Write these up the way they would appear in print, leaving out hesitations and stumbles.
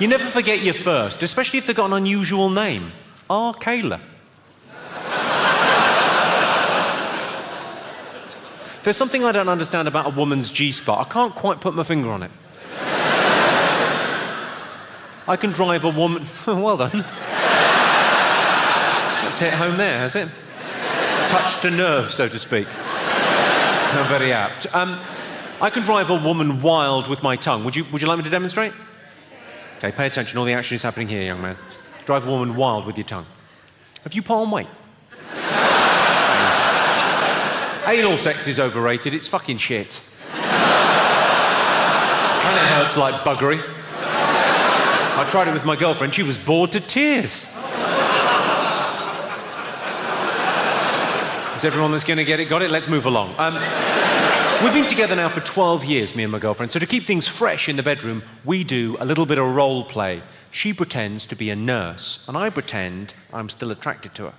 You never forget your first, especially if they've got an unusual name. Kayla. There's something I don't understand about a woman's G-spot. I can't quite put my finger on it. I can drive a woman... Well done. That's hit home there, has it? Touched a nerve, so to speak. No, very apt. I can drive a woman wild with my tongue. Would you like me to demonstrate? Okay, pay attention. All the action is happening here, young man. Drive a woman wild with your tongue. Have you put on weight? Anal sex is overrated. It's fucking shit. And it hurts like buggery. I tried it with my girlfriend. She was bored to tears. Is everyone that's going to get it got it? Let's move along. We've been together now for 12 years, me and my girlfriend, so to keep things fresh in the bedroom, we do a little bit of role play. She pretends to be a nurse, and I pretend I'm still attracted to her.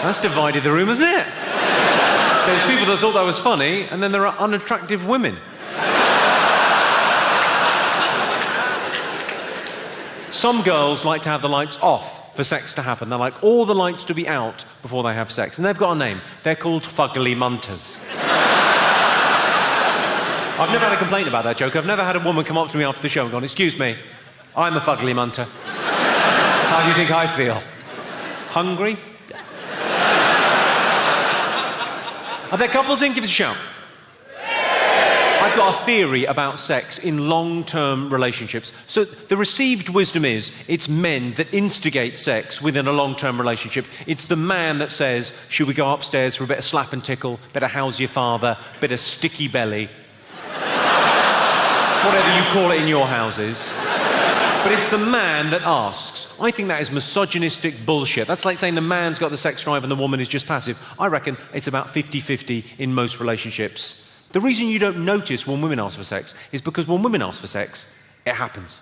That's divided the room, hasn't it? There's people that thought that was funny, and then there are unattractive women. Some girls like to have the lights off for sex to happen. They like all the lights to be out before they have sex. And they've got a name. They're called fugly munters. I've never had a complaint about that joke. I've never had a woman come up to me after the show and gone, "Excuse me, I'm a fugly munter. How do you think I feel? Hungry?" Are there couples in? Give us a shout. I've got a theory about sex in long-term relationships. So the received wisdom is it's men that instigate sex within a long-term relationship. It's the man that says, "Should we go upstairs for a bit of slap and tickle, bit of how's your father, bit of sticky belly?" Whatever you call it in your houses. But it's the man that asks. I think that is misogynistic bullshit. That's like saying the man's got the sex drive and the woman is just passive. I reckon it's about 50-50 in most relationships. The reason you don't notice when women ask for sex is because when women ask for sex, it happens.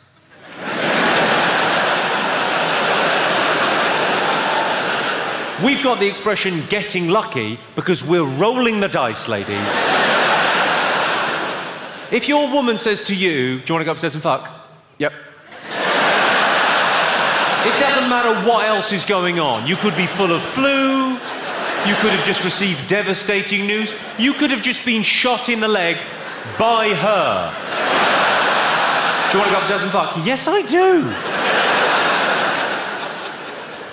We've got the expression "getting lucky" because we're rolling the dice, ladies. If your woman says to you, "Do you want to go upstairs and fuck?" "Yep." It doesn't matter what else is going on. You could be full of flu. You could have just received devastating news. You could have just been shot in the leg by her. "Do you want to go upstairs and fuck?" "Yes, I do."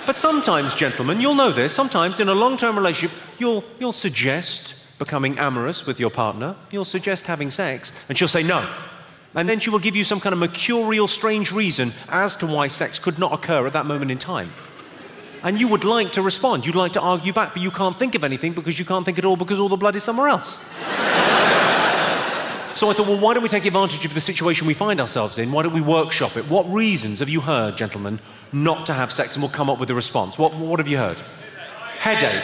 But sometimes, gentlemen, you'll know this, sometimes in a long-term relationship, you'll suggest becoming amorous with your partner. You'll suggest having sex, and she'll say no. And then she will give you some kind of mercurial, strange reason as to why sex could not occur at that moment in time. And you would like to respond, you'd like to argue back, but you can't think of anything because you can't think at all because all the blood is somewhere else. So I thought, well, why don't we take advantage of the situation we find ourselves in? Why don't we workshop it? What reasons have you heard, gentlemen, not to have sex? And we'll come up with a response. What have you heard? Headache.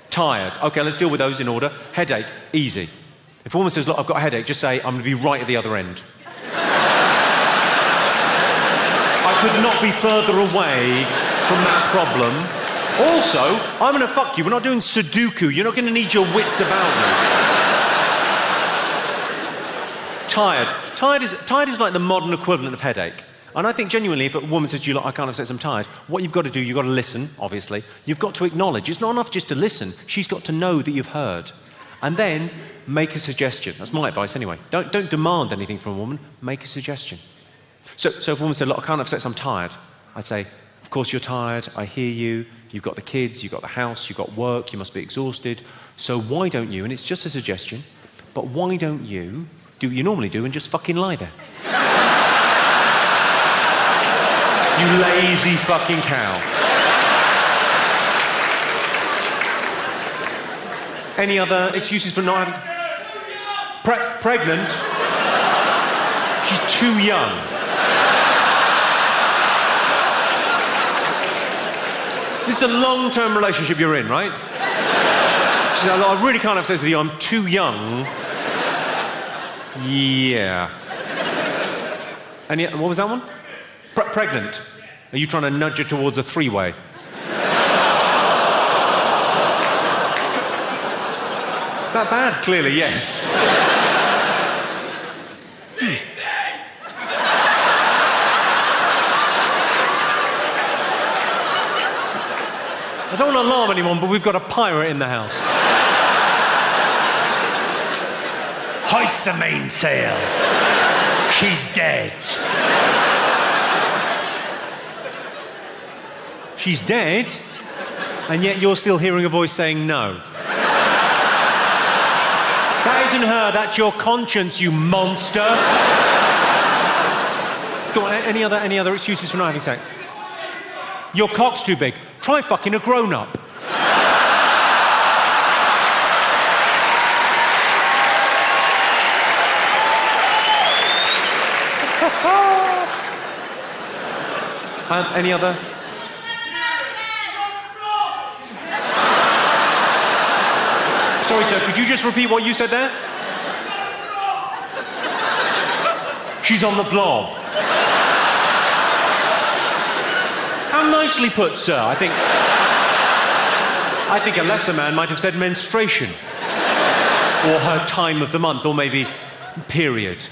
Tired. Okay, let's deal with those in order. Headache. Easy. If a woman says, "Look, I've got a headache," just say, "I'm going to be right at the other end." I could not be further away from that problem. Also, I'm going to fuck you. We're not doing Sudoku. You're not going to need your wits about you. Tired. Tired is like the modern equivalent of headache. And I think genuinely, if a woman says to you, "Look, I can't have sex, I'm tired," what you've got to do, you've got to listen, obviously. You've got to acknowledge. It's not enough just to listen. She's got to know that you've heard. And then make a suggestion. That's my advice anyway. Don't demand anything from a woman. Make a suggestion. So if a woman said, "Look, I can't have sex, I'm tired," I'd say, "Of course you're tired. I hear you. You've got the kids, you've got the house, you've got work, you must be exhausted. So why don't you," and it's just a suggestion, "but why don't you do what you normally do and just fucking lie there?" You lazy fucking cow. Any other excuses for not having... Pregnant? She's too young. This is a long-term relationship you're in, right? She said, "I really can't have sex with you, I'm too young." Yeah. What was that one? Pregnant. Are you trying to nudge her towards a three-way? Is that bad? Clearly, yes. I don't want to alarm anyone, but we've got a pirate in the house. Hoist the mainsail. She's dead. She's dead, and yet you're still hearing a voice saying no. That isn't her, that's your conscience, you monster. Go on, any other excuses for not having sex? Your cock's too big. Try fucking a grown-up. Any other? Sorry, sir, could you just repeat what you said there? She's on the blob. How nicely put, sir. I think a lesser man might have said menstruation. Or her time of the month, or maybe period.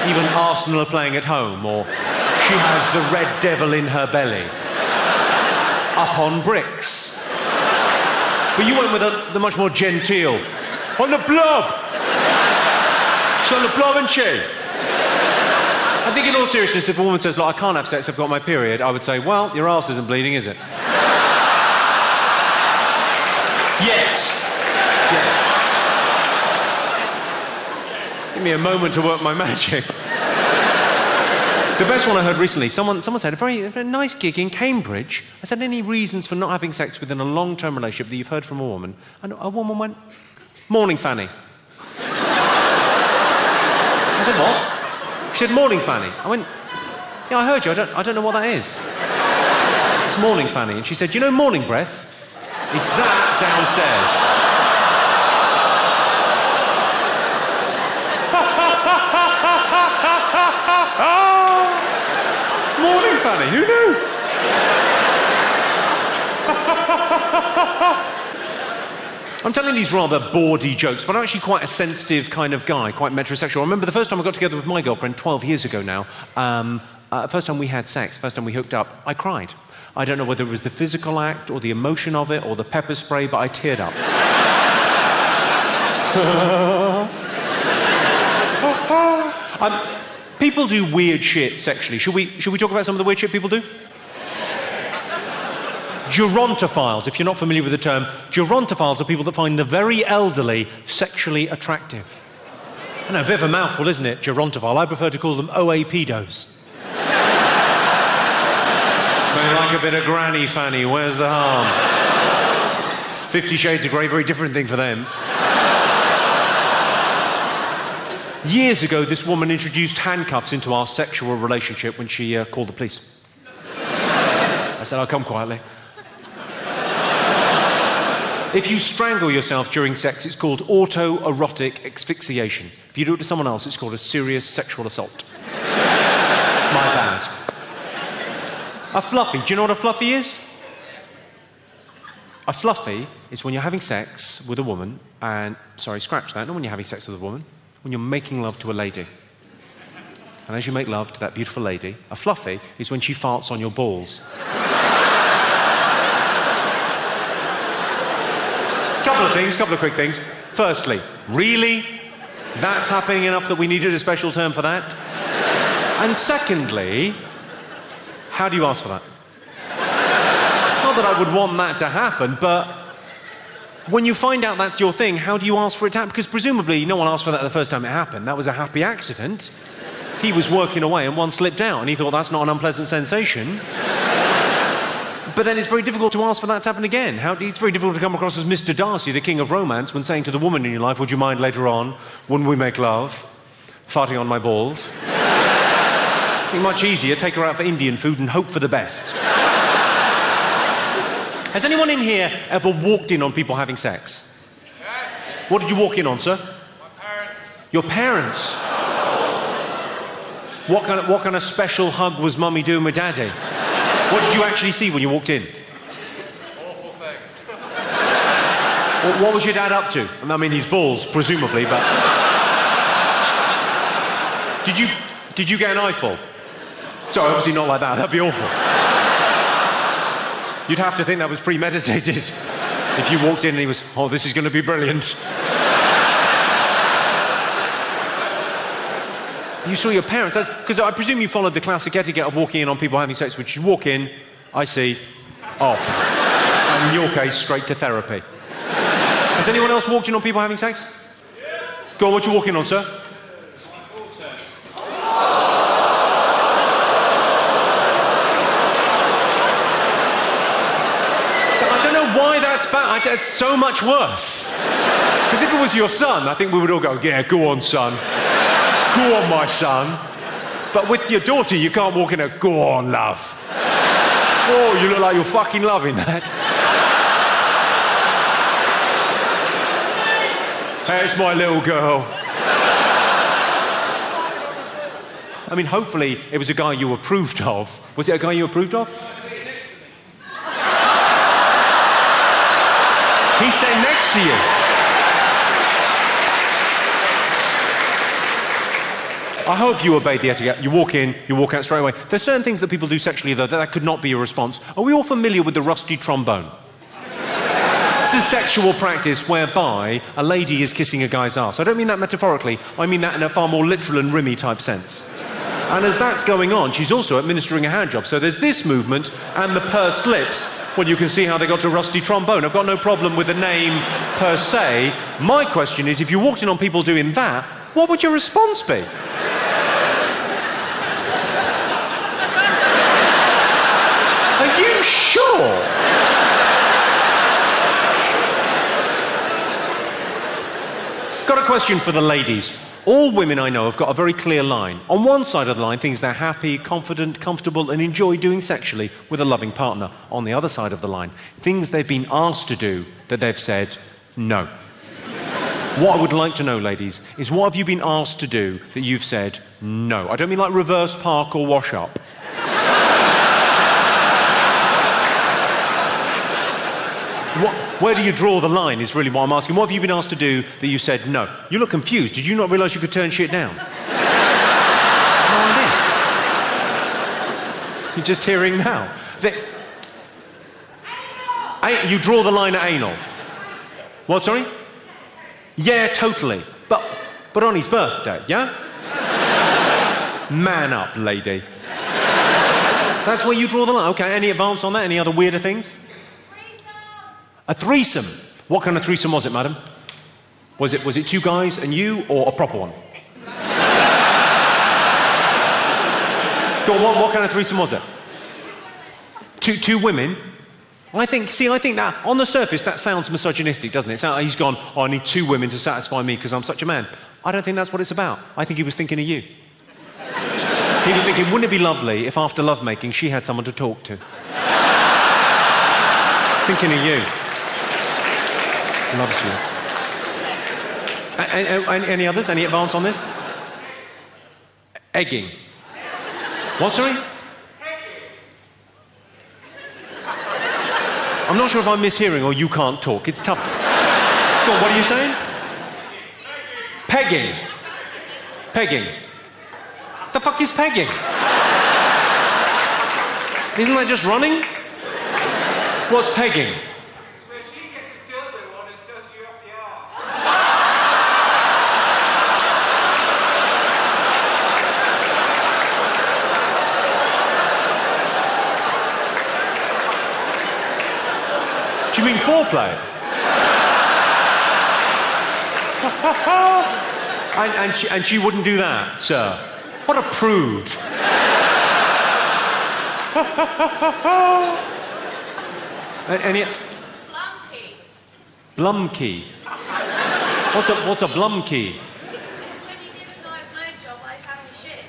Even Arsenal are playing at home, or she has the red devil in her belly. Up on bricks. But you went with the much more genteel. On the blob! She's on the blob, isn't she? I think in all seriousness, if a woman says, look, I can't have sex, I've got my period, I would say, well, your arse isn't bleeding, is it? Yet. Give me a moment to work my magic. The best one I heard recently, someone said, a very nice gig in Cambridge. I said, any reasons for not having sex within a long-term relationship that you've heard from a woman? And a woman went, morning fanny. I said, what? She said, morning fanny. I went, yeah, I heard you, I don't know what that is. It's morning fanny. And she said, you know morning breath? It's that downstairs. Morning fanny, who knew? I'm telling these rather bawdy jokes, but I'm actually quite a sensitive kind of guy, quite metrosexual. I remember the first time I got together with my girlfriend 12 years ago now, first time we had sex, first time we hooked up, I cried. I don't know whether it was the physical act or the emotion of it or the pepper spray, but I teared up. People do weird shit sexually. Should we talk about some of the weird shit people do? Gerontophiles, if you're not familiar with the term, gerontophiles are people that find the very elderly sexually attractive. I know, a bit of a mouthful, isn't it, gerontophile? I prefer to call them OA pedos. They like a bit of granny fanny, where's the harm? 50 Shades of Grey, very different thing for them. Years ago, this woman introduced handcuffs into our sexual relationship when she called the police. I said, I'll come quietly. If you strangle yourself during sex, it's called autoerotic asphyxiation. If you do it to someone else, it's called a serious sexual assault. My bad. A fluffy. Do you know what a fluffy is? A fluffy is when you're having sex with a woman and... Sorry, scratch that. Not when you're having sex with a woman. When you're making love to a lady. And as you make love to that beautiful lady, a fluffy is when she farts on your balls. Couple of quick things. Firstly, really? That's happening enough that we needed a special term for that? And secondly, how do you ask for that? Not that I would want that to happen, but when you find out that's your thing, how do you ask for it to happen? Because presumably no one asked for that the first time it happened. That was a happy accident. He was working away and one slipped out and he thought that's not an unpleasant sensation. But then it's very difficult to ask for that to happen again. It's very difficult to come across as Mr. Darcy, the king of romance, when saying to the woman in your life, would you mind later on, when we make love, farting on my balls? It'd be much easier, take her out for Indian food and hope for the best. Has anyone in here ever walked in on people having sex? Yes. What did you walk in on, sir? My parents. Your parents? What kind of special hug was Mummy doing with Daddy? What did you actually see when you walked in? Awful things. What was your dad up to? I mean, his balls, presumably, but... Did you get an eyeful? Sorry, obviously not like that. That'd be awful. You'd have to think that was premeditated. If you walked in and he was, oh, this is going to be brilliant. You saw your parents, because I presume you followed the classic etiquette of walking in on people having sex, which you walk in, I see, off. And in your case, straight to therapy. Has anyone else walked in on people having sex? Yeah. Go on, what you walking on, sir? I don't know why that's bad. It's so much worse. Because if it was your son, I think we would all go, yeah, go on, son. Go on, my son. But with your daughter, you can't walk in and go on, love. Oh, you look like you're fucking loving that. Hey, it's my little girl. I mean, hopefully it was a guy you approved of. Was it a guy you approved of? He sat next to you. I hope you obeyed the etiquette. You walk in, you walk out straight away. There's certain things that people do sexually, though, that could not be a response. Are we all familiar with the rusty trombone? This is sexual practice whereby a lady is kissing a guy's arse. I don't mean that metaphorically. I mean that in a far more literal and rimmy type sense. And as that's going on, she's also administering a hand job. So there's this movement and the pursed lips. Well, you can see how they got to rusty trombone. I've got no problem with the name per se. My question is, if you walked in on people doing that, what would your response be? Are you sure? Got a question for the ladies. All women I know have got a very clear line. On one side of the line, things they're happy, confident, comfortable, and enjoy doing sexually with a loving partner. On the other side of the line, things they've been asked to do that they've said no. What I would like to know, ladies, is what have you been asked to do that you've said no? I don't mean like reverse park or wash up. Where do you draw the line is really what I'm asking. What have you been asked to do that you said no? You look confused. Did you not realise you could turn shit down? No idea. You're just hearing now. You draw the line at anal. What, sorry? Yeah, totally. But on his birthday, yeah? Man up, lady. That's where you draw the line. Okay, any advance on that? Any other weirder things? A threesome. What kind of threesome was it, madam? Was it two guys and you, or a proper one? Go on, what kind of threesome was it? Two women? I think that, on the surface, that sounds misogynistic, doesn't it? He's gone, oh, I need two women to satisfy me because I'm such a man. I don't think that's what it's about. I think he was thinking of you. He was thinking, wouldn't it be lovely if after lovemaking she had someone to talk to? Thinking of you. Loves you. Any others? Any advance on this? Egging. What, sorry? I'm not sure if I'm mishearing or you can't talk. It's tough. Go on, what are you saying? Pegging. Pegging. The fuck is pegging? Isn't that just running? What's pegging? Where she gets a dildo on and does you up the arse. Do you mean foreplay? and she wouldn't do that, sir. What a prude. Any? Blumkey. Blumkey. What's a blumkey? When you give a guy a blowjob while he's having a shit.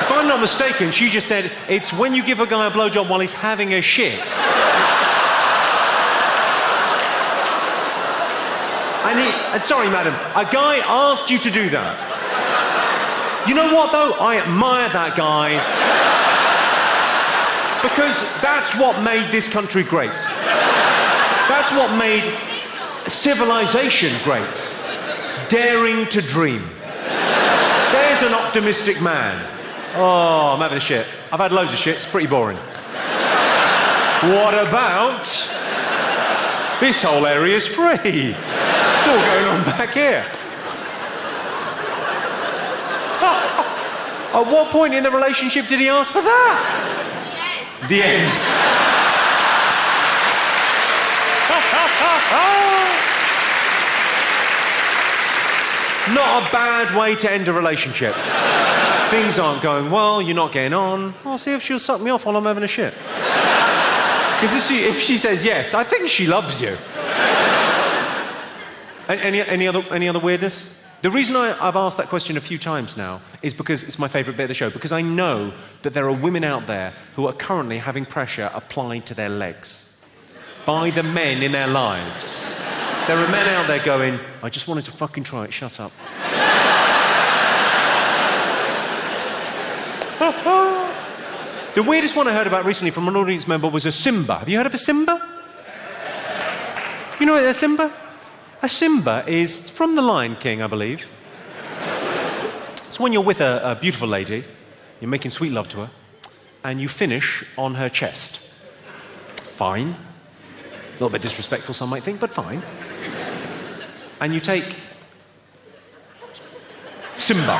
If I'm not mistaken, she just said it's when you give a guy a blowjob while he's having a shit. And sorry, madam, a guy asked you to do that. You know what, though? I admire that guy. Because that's what made this country great. That's what made civilization great. Daring to dream. There's an optimistic man. Oh, I'm having a shit. I've had loads of shit. It's pretty boring. What about... this whole area's free. It's all going on back here. At what point in the relationship did he ask for that? The end. Not a bad way to end a relationship. Things aren't going well, you're not getting on. I'll see if she'll suck me off while I'm having a shit. Because if she says yes, I think she loves you. Any other weirdness? The reason I've asked that question a few times now is because it's my favourite bit of the show, because I know that there are women out there who are currently having pressure applied to their legs by the men in their lives. There are men out there going, I just wanted to fucking try it, shut up. The weirdest one I heard about recently from an audience member was a Simba. Have you heard of a Simba? You know what a Simba? A Simba is from The Lion King, I believe. It's when you're with a beautiful lady, you're making sweet love to her, and you finish on her chest. Fine. A little bit disrespectful, some might think, but fine. And you take Simba.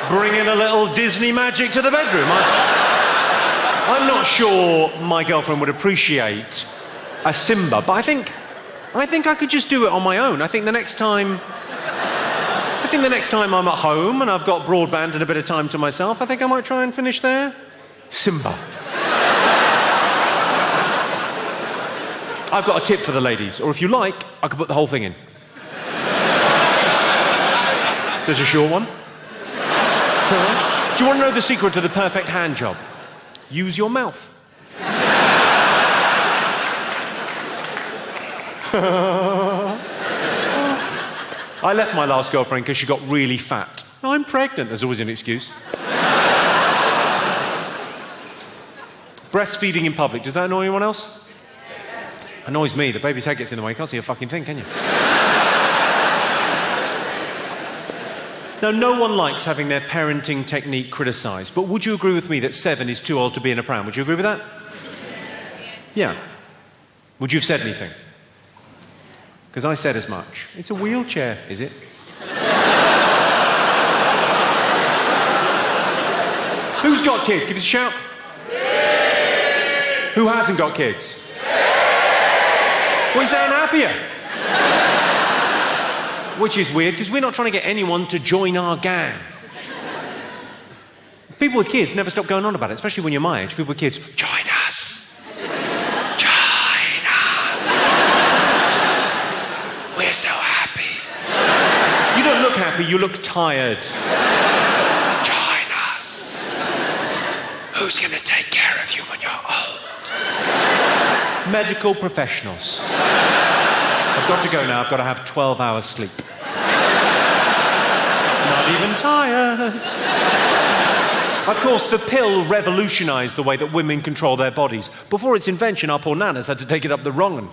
Bringing a little Disney magic to the bedroom. I'm not sure my girlfriend would appreciate a Simba, but I think I could just do it on my own. I think the next time I'm at home and I've got broadband and a bit of time to myself, I think I might try and finish there. Simba. I've got a tip for the ladies, or if you like, I could put the whole thing in. Just a short one. Do you want to know the secret to the perfect hand job? Use your mouth. I left my last girlfriend because she got really fat. I'm pregnant, there's always an excuse. Breastfeeding in public, does that annoy anyone else? Annoys me, the baby's head gets in the way, you can't see a fucking thing, can you? Now, no one likes having their parenting technique criticised, but would you agree with me that 7 is too old to be in a pram? Would you agree with that? Yeah. Would you have said anything? Because I said as much. It's a wheelchair, is it? Who's got kids? Give us a shout. Who hasn't got kids? What are you saying, happier? Which is weird, because we're not trying to get anyone to join our gang. People with kids never stop going on about it, especially when you're my age. People with kids, join us. Join us. We're so happy. You don't look happy, you look tired. Join us. Who's going to take care of you when you're old? Medical professionals. I've got to go now, I've got to have 12 hours sleep. Not even tired. Of course, the pill revolutionised the way that women control their bodies. Before its invention, our poor nanas had to take it up the wrong one.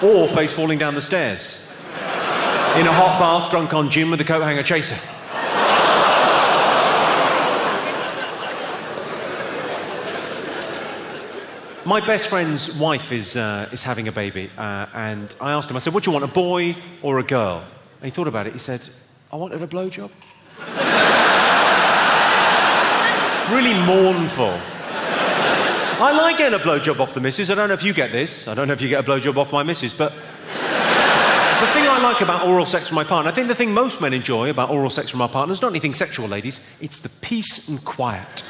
Or face falling down the stairs. In a hot bath, drunk on gin with a coat hanger chaser. My best friend's wife is having a baby, and I asked him, I said, what do you want, a boy or a girl? And he thought about it, he said, I wanted a blowjob. Really mournful. I like getting a blowjob off the missus. I don't know if you get this. I don't know if you get a blowjob off my missus, but the thing I like about oral sex with my partner, I think the thing most men enjoy about oral sex with my partner is not anything sexual, ladies. It's the peace and quiet.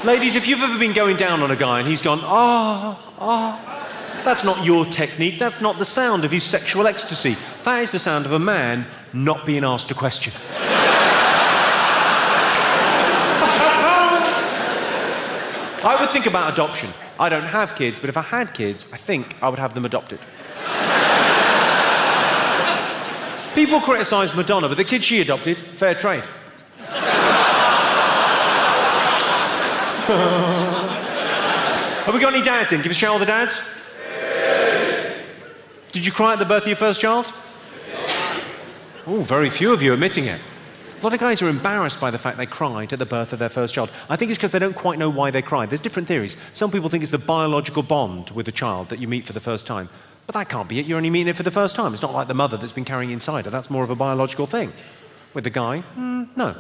Ladies, if you've ever been going down on a guy and he's gone, that's not your technique. That's not the sound of his sexual ecstasy. That is the sound of a man not being asked a question. I would think about adoption. I don't have kids, but if I had kids, I think I would have them adopted. People criticise Madonna, but the kid she adopted, fair trade. Have we got any dads in? Give a shout all the dads. Did you cry at the birth of your first child? Oh, very few of you admitting it. A lot of guys are embarrassed by the fact they cried at the birth of their first child. I think it's because they don't quite know why they cried. There's different theories. Some people think it's the biological bond with the child that you meet for the first time. But that can't be it. You're only meeting it for the first time. It's not like the mother that's been carrying inside her. That's more of a biological thing. With the guy, no.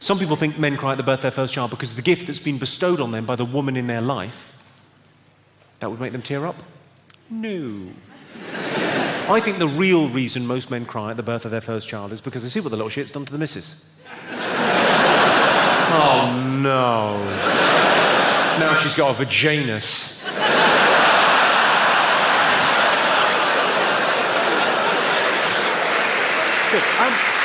Some people think men cry at the birth of their first child because of the gift that's been bestowed on them by the woman in their life. That would make them tear up? No. I think the real reason most men cry at the birth of their first child is because they see what the little shit's done to the missus. Oh, no. Now she's got a vaginus. Good.